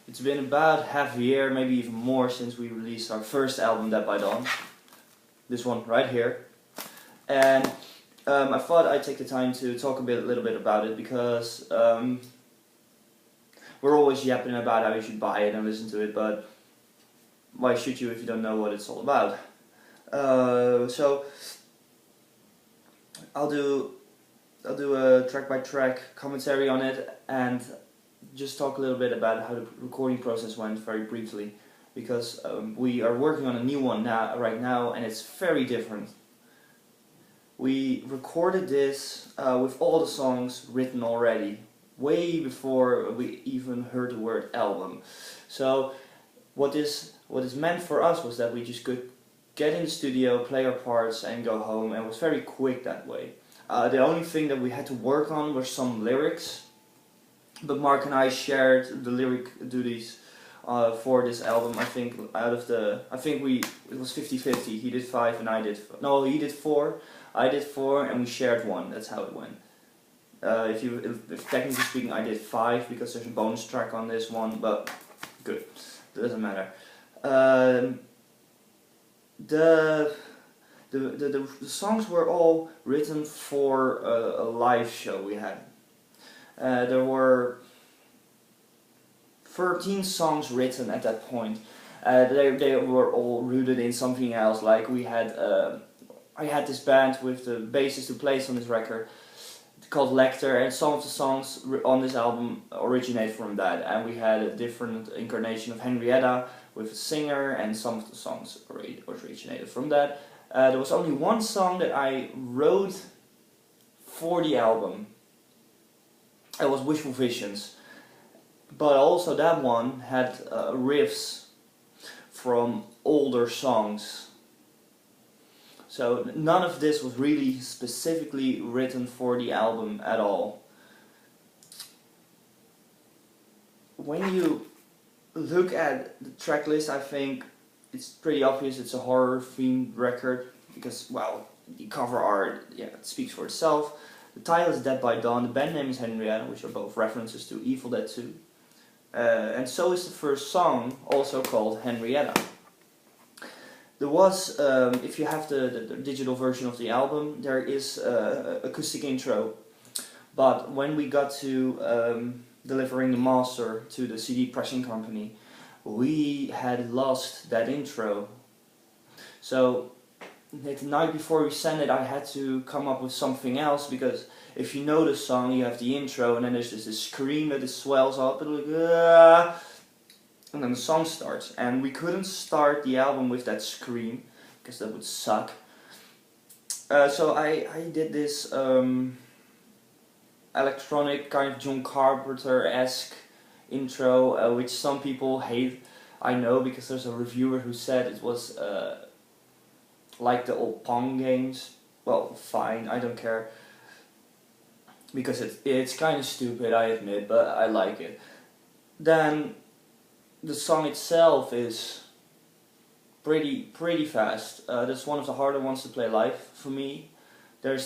It's been about half a year, maybe even more, since we released our first album, Dead by Dawn. This one right here. And I thought I'd take the time to talk a little bit about it, because we're always yapping about how you should buy it and listen to it, but why should you if you don't know what it's all about? So I'll do a track by track commentary on it, and just talk a little bit about how the recording process went very briefly, because we are working on a new one right now, and it's very different. We recorded this with all the songs written already, way before we even heard the word album. So what this meant for us was that we just could get in the studio, play our parts, and go home, and it was very quick that way. The only thing that we had to work on were some lyrics, but Mark and I shared the lyric duties for this album. I think it was 50-50. He did 5 and I did he did 4. I did 4 and we shared 1. That's how it went. If technically speaking, I did 5 because there's a bonus track on this one, but good, it doesn't matter. The songs were all written for a live show we had. There were 13 songs written at that point. They were all rooted in something else. Like I had this band with the bassist who plays on this record called Lecter, and some of the songs on this album originate from that. And we had a different incarnation of Henrietta with a singer, and some of the songs originated from that. There was only one song that I wrote for the album. It was Wishful Visions, but also that one had riffs from older songs. So none of this was really specifically written for the album at all. When you look at the track list, I think it's pretty obvious it's a horror themed record, because, well, the cover art, it speaks for itself. The title is Dead by Dawn, the band name is Henrietta, which are both references to Evil Dead 2. And so is the first song, also called Henrietta. There was, if you have the digital version of the album, there is acoustic intro. But when we got to delivering the master to the CD pressing company, we had lost that intro. So the night before we sent it, I had to come up with something else, because if you know the song, you have the intro, and then there's this scream that it swells up, and like, and then the song starts, and we couldn't start the album with that scream, because that would suck. So I did this electronic, kind of John Carpenter-esque intro, which some people hate, I know, because there's a reviewer who said it was like the old Pong games. Well, fine, I don't care, because it's kind of stupid, I admit, but I like it. Then the song itself is pretty fast. That's one of the harder ones to play live for me. The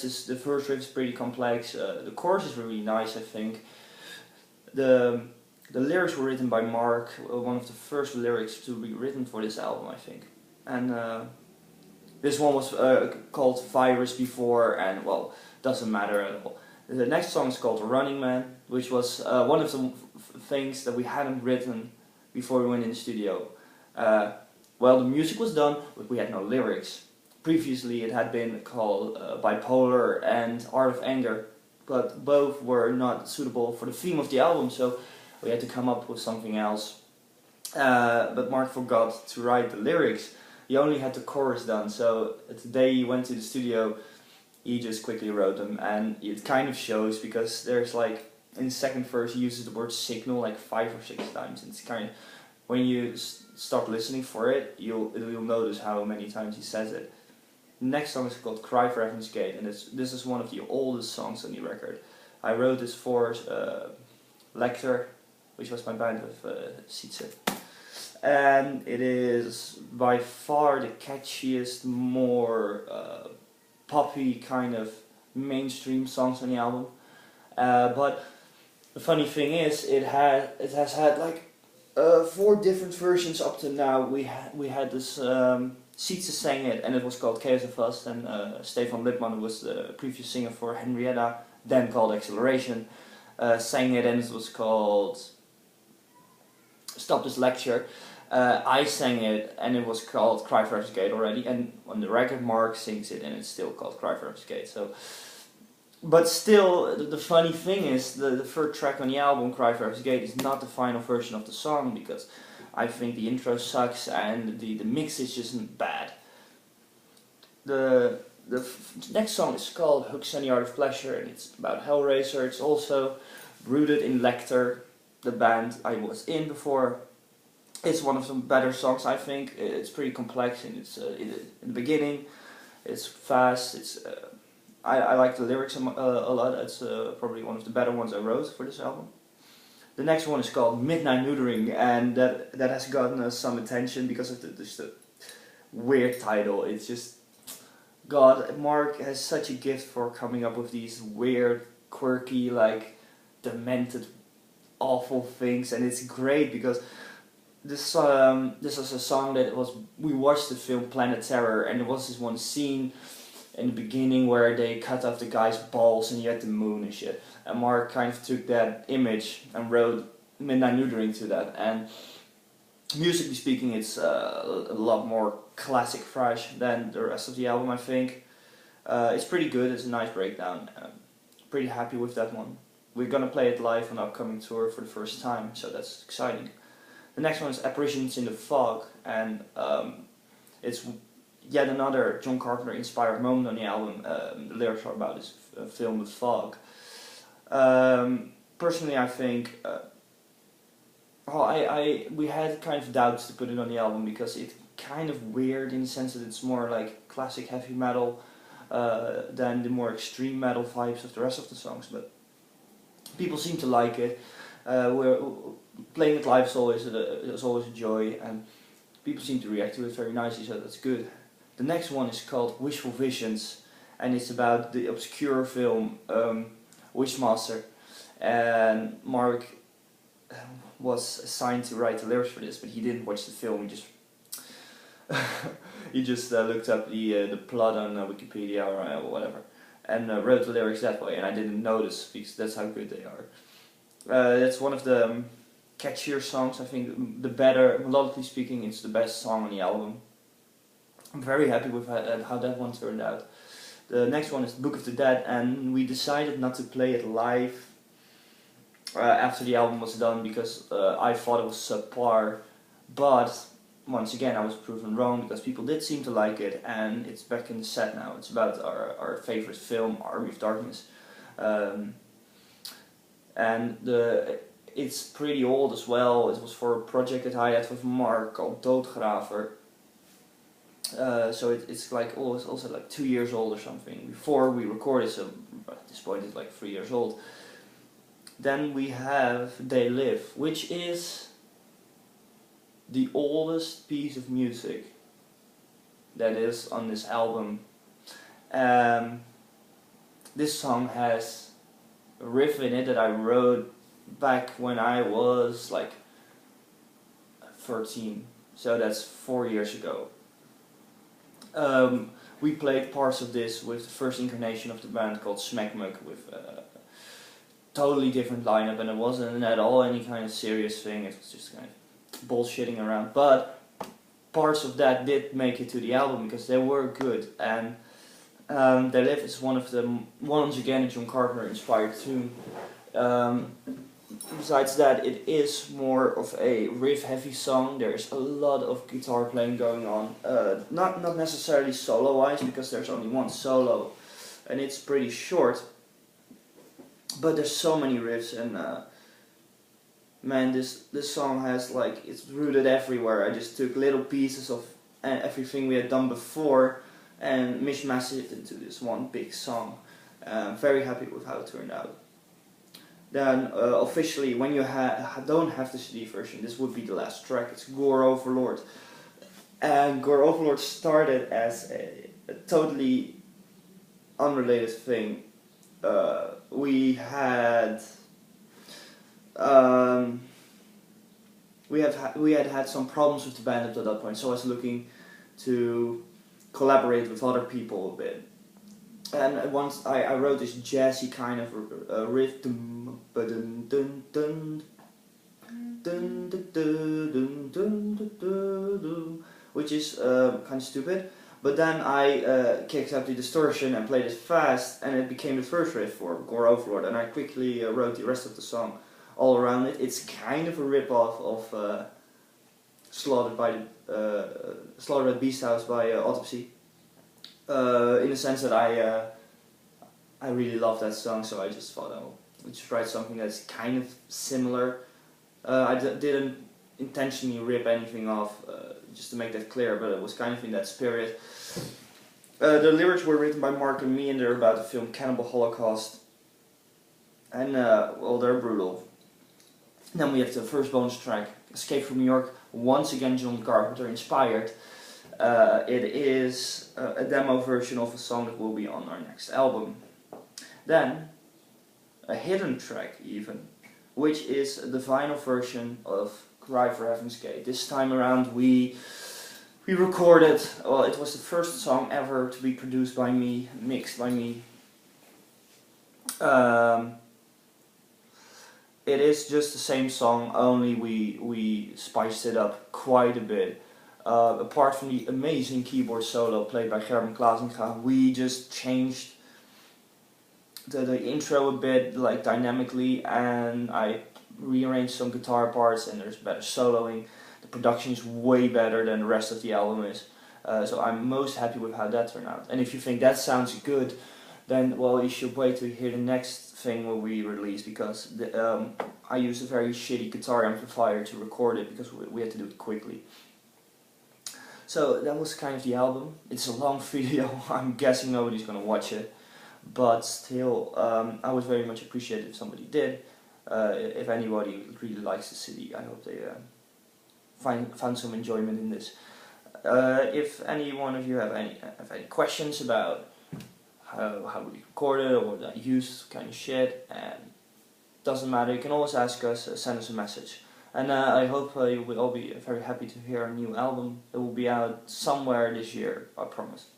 first riff is pretty complex. The chorus is really nice, I think. The lyrics were written by Mark, one of the first lyrics to be written for this album, I think. And this one was called Virus before, and, well, doesn't matter at all. The next song is called Running Man, which was one of the things that we hadn't written before we went in the studio. Well, the music was done, but we had no lyrics. Previously it had been called Bipolar and Art of Anger, but both were not suitable for the theme of the album, so we had to come up with something else. But Mark forgot to write the lyrics. He only had the chorus done, so the day he went to the studio, he just quickly wrote them, and it kind of shows, because there's like, in the second verse he uses the word signal like 5 or 6 times, and it's kind of, when you start listening for it, you'll notice how many times he says it. The next song is called Cry for Heaven's Gate, and this is one of the oldest songs on the record. I wrote this for Lecter, which was my band with Sietse. And it is by far the catchiest, more poppy kind of mainstream songs on the album. But the funny thing is, it has had like 4 different versions up to now. We had this Sietse sang it, and it was called Chaos of Us. And Stefan Lipman, who was the previous singer for Henrietta, then called Acceleration, sang it, and it was called Stop This Lecture. I sang it, and it was called Cry for Heaven's Gate already. And on the record, Mark sings it, and it's still called Cry for Heaven's Gate. So. But still, the funny thing is, the third track on the album, Cry for Heaven's Gate, is not the final version of the song, because I think the intro sucks and the mix is just bad. The next song is called Hooks and the Art of Pleasure, and it's about Hellraiser. It's also rooted in Lecter, the band I was in before. It's one of the better songs, I think. It's pretty complex, and it's in the beginning, it's fast, it's... I like the lyrics a lot. It's probably one of the better ones I wrote for this album. The next one is called Midnight Neutering, and that has gotten some attention because of the weird title. It's just, God, Mark has such a gift for coming up with these weird, quirky, like, demented, awful things, and it's great because this was a song that we watched the film Planet Terror, and there was this one scene in the beginning where they cut off the guy's balls and you had the moon and shit. And Mark kind of took that image and wrote Midnight Neutering to that. And musically speaking, it's a lot more classic thrash than the rest of the album, I think. It's pretty good, it's a nice breakdown. Pretty happy with that one. We're gonna play it live on an upcoming tour for the first time, so that's exciting. The next one is Apparitions in the Fog, and it's yet another John Carpenter inspired moment on the album. The lyrics are about this film, The Fog. Personally, I think we had kind of doubts to put it on the album because it's kind of weird in the sense that it's more like classic heavy metal than the more extreme metal vibes of the rest of the songs. But people seem to like it. We're playing it live is always a joy, and people seem to react to it very nicely, so that's good. The next one is called Wishful Visions, and it's about the obscure film Wishmaster. And Mark was assigned to write the lyrics for this, but he didn't watch the film. He just looked up the plot on Wikipedia or whatever, and wrote the lyrics that way. And I didn't notice because that's how good they are. That's one of the catchier songs. I think the better, melodically speaking, it's the best song on the album. I'm very happy with how that one turned out. The next one is Book of the Dead, and we decided not to play it live after the album was done because I thought it was subpar, but once again I was proven wrong because people did seem to like it, and it's back in the set now. It's about our favorite film, Army of Darkness, and it's pretty old as well. It was for a project that I had with Mark called Doodgraver. So it's like also like 2 years old or something before we recorded, so at this point it's like 3 years old. Then we have They Live, which is the oldest piece of music that is on this album. This song has a riff in it that I wrote back when I was like 13, so that's 4 years ago. We played parts of this with the first incarnation of the band called Smackmug with a totally different lineup, and it wasn't at all any kind of serious thing. It was just kind of bullshitting around, but parts of that did make it to the album because they were good. And They Live is one of them, once again, a John Carpenter inspired tune. Besides that, it is more of a riff-heavy song. There's a lot of guitar playing going on. Not necessarily solo-wise, because there's only one solo, and it's pretty short. But there's so many riffs, and man, this song has it's rooted everywhere. I just took little pieces of everything we had done before and mishmashed it into this one big song. Very happy with how it turned out. Then officially, when you don't have the CD version, this would be the last track. It's Gore Overlord. And Gore Overlord started as a totally unrelated thing. We had we had some problems with the band up to that point, so I was looking to collaborate with other people a bit. And once I wrote this jazzy kind of riff, which is kind of stupid. But then I kicked up the distortion and played it fast, and it became the first riff for Gore Overlord. And I quickly wrote the rest of the song all around it. It's kind of a rip-off of Slaughtered at Beast House by Autopsy. In the sense that I really love that song, so I just thought, oh, let's just write something that's kind of similar. I didn't intentionally rip anything off, just to make that clear, but it was kind of in that spirit. The lyrics were written by Mark and me, and they're about the film Cannibal Holocaust. And, well, they're brutal. Then we have the first bonus track, Escape from New York, once again John Carpenter inspired. It is a demo version of a song that will be on our next album. Then, a hidden track even, which is the vinyl version of Cry for Heaven's Gate. This time around we recorded, well, it was the first song ever to be produced by me, mixed by me. It is just the same song, only we spiced it up quite a bit. Apart from the amazing keyboard solo played by Gerben Klasinga, we just changed the intro a bit, like dynamically, and I rearranged some guitar parts, and there's better soloing. The production is way better than the rest of the album is, so I'm most happy with how that turned out. And if you think that sounds good, then, well, you should wait to hear the next thing when we release, because I used a very shitty guitar amplifier to record it, because we had to do it quickly. So that was kind of the album. It's a long video, I'm guessing nobody's gonna watch it, but still, I would very much appreciate it if somebody did. If anybody really likes the CD, I hope they found some enjoyment in this. If any one of you have any questions about how we recorded or what I used, kind of shit, and doesn't matter, you can always ask us, send us a message. And I hope you will all be very happy to hear our new album. It will be out somewhere this year, I promise.